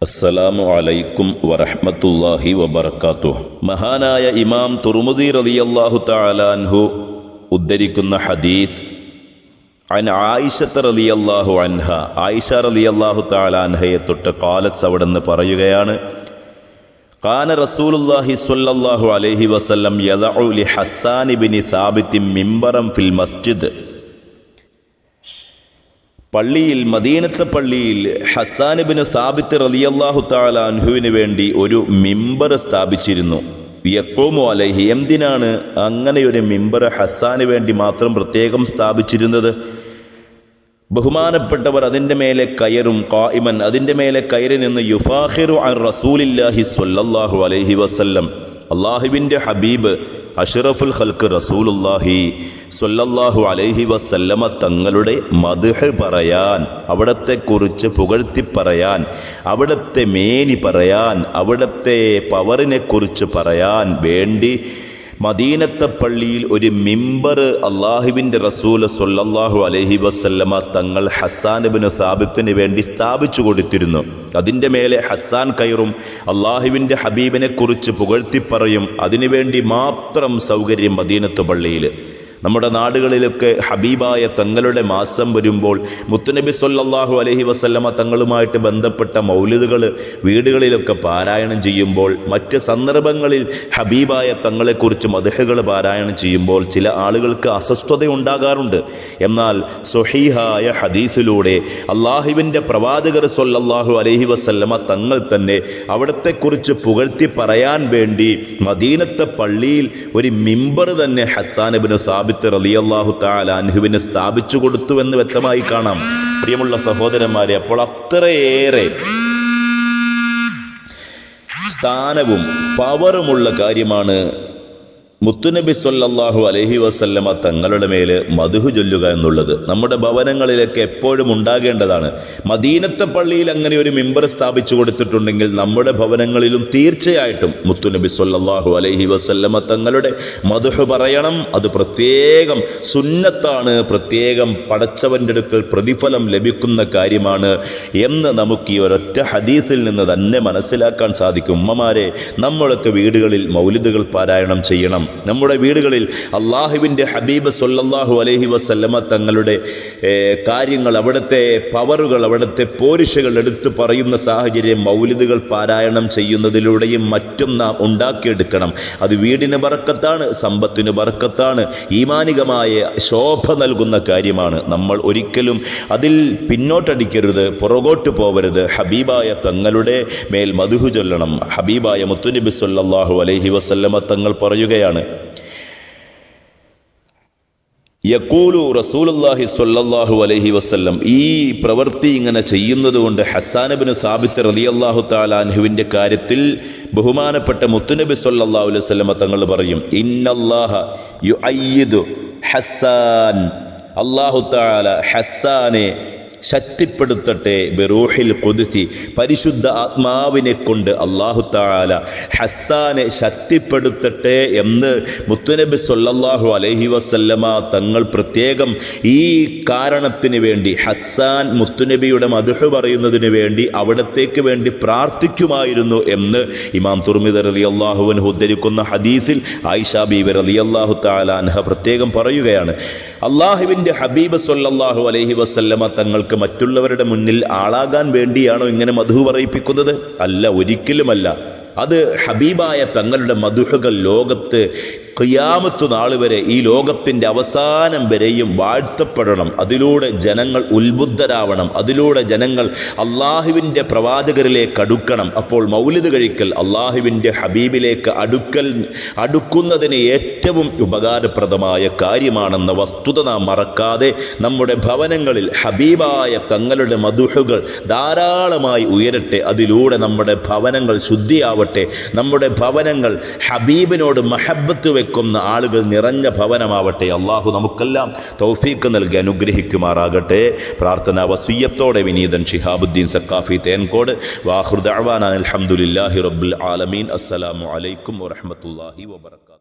അസ്സലാമു അലൈക്കും വറഹ്മത്തുള്ളാഹി വബറകാതുഹു. മഹാനായ ഇമാം തുർമുദി റളിയല്ലാഹു തആല അൻഹു ഉദ്ധരിക്കുന്ന ഹദീസ് അൻ ആയിഷ റളിയല്ലാഹു അൻഹ, ആയിഷ റളിയല്ലാഹു തആല അൻഹയെ തൊട്ട് ഖാലത്ത് അവിടുന്ന് പറയുകയാണ്, ഖാന റസൂലുള്ളാഹി സ്വല്ലല്ലാഹു അലൈഹി വസല്ലം യദഉ ലി ഹസ്സാൻ ഇബ്നു സാബിത്ത് മിമ്പറൻ ഫിൽ മസ്ജിദ്. പള്ളിയിൽ, മദീനത്തെ പള്ളിയിൽ ഹസ്സാൻ ഇബ്നു സാബിത്ത് റളിയല്ലാഹു തആല അൻഹുവിന് വേണ്ടി ഒരു മിമ്പർ സ്ഥാപിച്ചിരുന്നു. യഖൂമു അലൈഹി, എന്തിനാണ് അങ്ങനെയൊരു മിമ്പർ ഹസ്സാന് വേണ്ടി മാത്രം പ്രത്യേകം സ്ഥാപിച്ചിരുന്നത്? ബഹുമാനപ്പെട്ടവർ അതിൻ്റെ മേലെ കയറും, ഖായിമൻ, അതിൻ്റെ മേലെ കയറി നിന്ന് യുഫാഖിറു അൻ റസൂലില്ലാഹി സ്വല്ലല്ലാഹു അലൈഹി വസല്ലം, അള്ളാഹുവിൻ്റെ ഹബീബ് അഷ്റഫുൽ ഖൽഖ് റസൂലുള്ളാഹി സ്വല്ലല്ലാഹു അലൈഹി വസല്ലമ തങ്ങളുടെ മദ്ഹ് പറയാൻ, അവിടത്തെക്കുറിച്ച് പുകഴ്ത്തി പറയാൻ, അവിടത്തെ മേനി പറയാൻ, അവിടത്തെ പവറിനെക്കുറിച്ച് പറയാൻ വേണ്ടി മദീനത്തെ പള്ളിയിൽ ഒരു മിമ്പർ അള്ളാഹുവിൻ്റെ റസൂൽ സ്വല്ലല്ലാഹു അലൈഹി വസല്ലമ തങ്ങൾ ഹസ്സാൻ ഇബ്നു സാബിത്തിന് വേണ്ടി സ്ഥാപിച്ചു കൊടുത്തിരുന്നു. അതിൻ്റെ മേലെ ഹസ്സാൻ കയറും, അള്ളാഹുവിൻ്റെ ഹബീബിനെക്കുറിച്ച് പുകഴ്ത്തി പറയും. അതിനുവേണ്ടി മാത്രം സൗകര്യം മദീനത്തെ പള്ളിയിൽ. നമ്മുടെ നാടുകളിലൊക്കെ ഹബീബായ തങ്ങളുടെ മാസം വരുമ്പോൾ മുത്തുനബി സ്വല്ലല്ലാഹു അലൈഹി വസല്ലമ തങ്ങളുമായിട്ട് ബന്ധപ്പെട്ട മൗലിദുകൾ വീടുകളിലൊക്കെ പാരായണം ചെയ്യുമ്പോൾ, മറ്റ് സന്ദർഭങ്ങളിൽ ഹബീബായ തങ്ങളെക്കുറിച്ച് മദ്ഹുകൾ പാരായണം ചെയ്യുമ്പോൾ ചില ആളുകൾക്ക് അസ്വസ്ഥത ഉണ്ടാകാറുണ്ട്. എന്നാൽ സ്വഹീഹായ ഹദീസിലൂടെ അള്ളാഹുവിൻ്റെ പ്രവാചകർ സ്വല്ലല്ലാഹു അലൈഹി വസല്ലമ തങ്ങൾ തന്നെ അവിടത്തെക്കുറിച്ച് പുകഴ്ത്തി പറയാൻ വേണ്ടി മദീനത്തെ പള്ളിയിൽ ഒരു മിമ്പർ തന്നെ ഹസ്സാൻ ഇബ്നു സാബിത്ത് റളിയല്ലാഹു തആല അൻഹുവിനെ സ്ഥാപിച്ചു കൊടുത്തുവെന്ന് വ്യക്തമായി കാണാം. പ്രിയമുള്ള സഹോദരന്മാരെ, അപ്പോൾ അത്രയേറെ സ്ഥാനവും പവറുമുള്ള കാര്യമാണ് മുത്തുനബി സ്വല്ലല്ലാഹു അലൈഹി വസല്ലമ തങ്ങളുടെ മേൽ മദ്ഹ് ചൊല്ലുക എന്നുള്ളത്. നമ്മുടെ ഭവനങ്ങളിലൊക്കെ എപ്പോഴും ഉണ്ടാകേണ്ടതാണ്. മദീനത്തെ പള്ളിയിൽ അങ്ങനെ ഒരു മിമ്പർ സ്ഥാപിച്ചു കൊടുത്തിട്ടുണ്ടെങ്കിൽ നമ്മുടെ ഭവനങ്ങളിലും തീർച്ചയായിട്ടും മുത്തുനബി സ്വല്ലല്ലാഹു അലൈഹി വസല്ലമ തങ്ങളുടെ മദ്ഹ് പറയണം. അത് പ്രത്യേകം സുന്നത്താണ്, പ്രത്യേകം പടച്ചവൻ്റെ അടുക്കൽ പ്രതിഫലം ലഭിക്കുന്ന കാര്യമാണ് എന്ന് നമുക്ക് ഈ ഒരൊറ്റ ഹദീസിൽ നിന്ന് തന്നെ മനസ്സിലാക്കാൻ സാധിക്കും. ഉമ്മമാരെ, നമ്മളൊക്കെ വീടുകളിൽ മൗലിദുകൾ പാരായണം ചെയ്യണം. നമ്മുടെ വീടുകളിൽ അള്ളാഹുവിൻ്റെ ഹബീബ് സ്വല്ലല്ലാഹു അലൈഹി വസല്ലമ തങ്ങളുടെ കാര്യങ്ങൾ, അവിടുത്തെ പവറുകൾ, അവിടുത്തെ പോരിഷകൾ എടുത്തു പറയുന്ന സാഹചര്യം മൗലിദുകൾ പാരായണം ചെയ്യുന്നതിലൂടെയും മറ്റും നാം ഉണ്ടാക്കിയെടുക്കണം. അത് വീടിന് ബറക്കത്താണ്, സമ്പത്തിന് ബറക്കത്താണ്, ഈമാനികമായ ശോഭ നൽകുന്ന കാര്യമാണ്. നമ്മൾ ഒരിക്കലും അതിൽ പിന്നോട്ടടിക്കരുത്, പുറകോട്ട് പോവരുത്. ഹബീബായ തങ്ങളുടെ മേൽ മദ്ഹ് ചൊല്ലണം. ഹബീബായ മുത്തുനബി സ്വല്ലല്ലാഹു അലൈഹി വസല്ലമ തങ്ങൾ പറയുകയാണ്, യഖൂലു റസൂലുള്ളാഹി സ്വല്ലല്ലാഹു അലൈഹി വസല്ലം, ഈ പ്രവൃത്തി ഇങ്ങനെ ചെയ്യുന്നത് കൊണ്ട് ഹസ്സാൻ ഇബ്നു സാബിത്ത് റളിയല്ലാഹു തആല അൻഹുവിൻ്റെ കാര്യത്തിൽ ബഹുമാനപ്പെട്ട മുത്തുനബി സ്വല്ലല്ലാഹു അലൈഹി വസല്ലം തങ്ങൾ പറയും, ഇന്നല്ലാഹ യുഅയ്യിദു ഹസ്സാൻ, അല്ലാഹു തആല ഹസ്സാനെ ശക്തിപ്പെടുത്തട്ടെ, ബിറൂഹിൽ ഖുദ്സി, പരിശുദ്ധ ആത്മാവിനെ കൊണ്ട് അല്ലാഹു തആല ഹസ്സാനെ ശക്തിപ്പെടുത്തട്ടെ എന്ന് മുത്തുനബി സ്വല്ലല്ലാഹു അലൈഹി വസല്ലമ തങ്ങൾ പ്രത്യേകം ഈ കാരണത്തിന് വേണ്ടി, ഹസ്സാൻ മുത്തുനബിയുടെ മദ്ഹ് പറയുന്നതിന് വേണ്ടി അവിടത്തേക്ക് വേണ്ടി പ്രാർത്ഥിക്കുമായിരുന്നു എന്ന് ഇമാം തുർമിദി റളിയല്ലാഹു അൻഹു ഉദ്ധരിക്കുന്ന ഹദീസിൽ ആയിഷ ബീവി റളിയല്ലാഹു തആല അൻഹ പ്രത്യേകം പറയുകയാണ്, അല്ലാഹുവിൻ്റെ ഹബീബ് സ്വല്ലല്ലാഹു അലൈഹി വസല്ലമ തങ്ങൾ മറ്റുള്ളവരുടെ മുന്നിൽ ആളാകാൻ വേണ്ടിയാണോ ഇങ്ങനെ മദ്ഹ് പറയിപ്പിക്കുന്നത്? അല്ല, ഒരിക്കലുമല്ല. അത് ഹബീബായ തങ്ങളുടെ മദ്ഹുകൾ ലോകത്ത് ഖിയാമത്ത് നാൾ വരെ, ഈ ലോകത്തിൻ്റെ അവസാനം വരെയും വാഴ്ത്തപ്പെടണം. അതിലൂടെ ജനങ്ങൾ ഉത്ബുദ്ധരാവണം. അതിലൂടെ ജനങ്ങൾ അള്ളാഹുവിൻ്റെ പ്രവാചകരിലേക്ക് അടുക്കണം. അപ്പോൾ മൗലിദ് കഴിക്കൽ അള്ളാഹുവിൻ്റെ ഹബീബിലേക്ക് അടുക്കുന്നതിന് ഏറ്റവും ഉപകാരപ്രദമായ കാര്യമാണെന്ന വസ്തുത നാം മറക്കാതെ നമ്മുടെ ഭവനങ്ങളിൽ ഹബീബായ തങ്ങളുടെ മദ്ഹുകൾ ധാരാളമായി ഉയരട്ടെ. അതിലൂടെ നമ്മുടെ ഭവനങ്ങൾ ശുദ്ധിയാവട്ടെ. നമ്മുടെ ഭവനങ്ങൾ ഹബീബിനോട് മഹബ്ബത്ത് വെക്കുന്ന ആളുകൾ നിറഞ്ഞ ഭവനമാവട്ടെ. അള്ളാഹു നമുക്കെല്ലാം തൗഫീഖ് നൽകി അനുഗ്രഹിക്കുമാറാകട്ടെ. പ്രാർത്ഥനാ വസിയ്യത്തോടെ വിനീതൻ ശിഹാബുദ്ദീൻ സഖാഫി തേൻകോട്. വാഖിറു ദഅ്വാനാ അൽഹംദുലില്ലാഹി റബ്ബിൽ ആലമീൻ. അസ്സലാമു അലൈക്കും വറഹ്മത്തുള്ളാഹി വബറകാതുഹു.